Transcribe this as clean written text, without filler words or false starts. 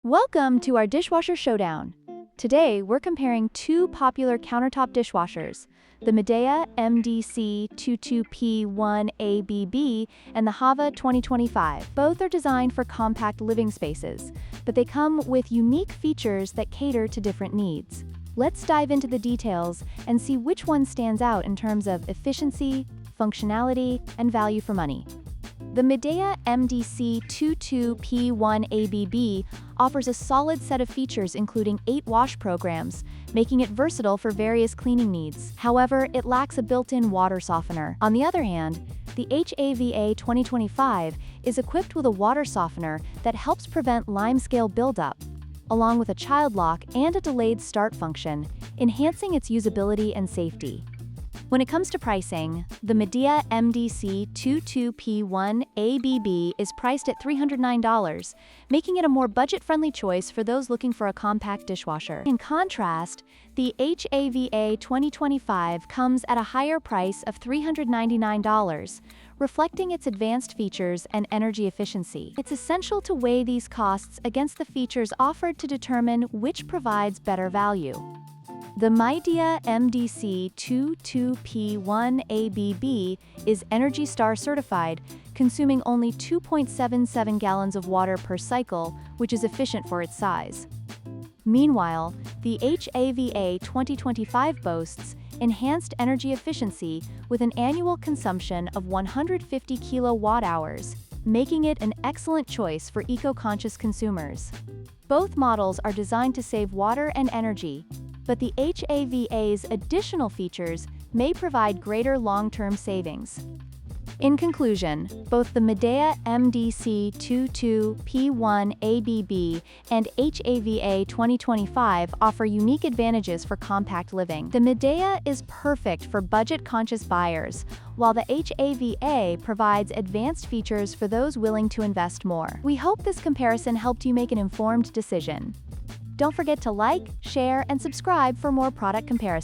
Welcome to our dishwasher showdown. Today, we're comparing two popular countertop dishwashers, the Midea MDC22P1ABB and the HAVA 2025. Both are designed for compact living spaces, but they come with unique features that cater to different needs. Let's dive into the details and see which one stands out in terms of efficiency, functionality, and value for money. The Midea MDC22P1ABB offers a solid set of features including 8 wash programs, making it versatile for various cleaning needs. However, it lacks a built-in water softener. On the other hand, the HAVA 2025 is equipped with a water softener that helps prevent limescale buildup, along with a child lock and a delayed start function, enhancing its usability and safety. When it comes to pricing, the Midea MDC22P1ABB is priced at $309, making it a more budget-friendly choice for those looking for a compact dishwasher. In contrast, the HAVA 2025 comes at a higher price of $399, reflecting its advanced features and energy efficiency. It's essential to weigh these costs against the features offered to determine which provides better value. The Midea MDC22P1ABB is ENERGY STAR certified, consuming only 2.77 gallons of water per cycle, which is efficient for its size. Meanwhile, the HAVA 2025 boasts enhanced energy efficiency with an annual consumption of 150 kilowatt-hours, making it an excellent choice for eco-conscious consumers. Both models are designed to save water and energy, but the HAVA's additional features may provide greater long-term savings. In conclusion, both the Midea MDC22P1ABB and HAVA 2025 offer unique advantages for compact living. The Midea is perfect for budget-conscious buyers, while the HAVA provides advanced features for those willing to invest more. We hope this comparison helped you make an informed decision. Don't forget to like, share, and subscribe for more product comparisons.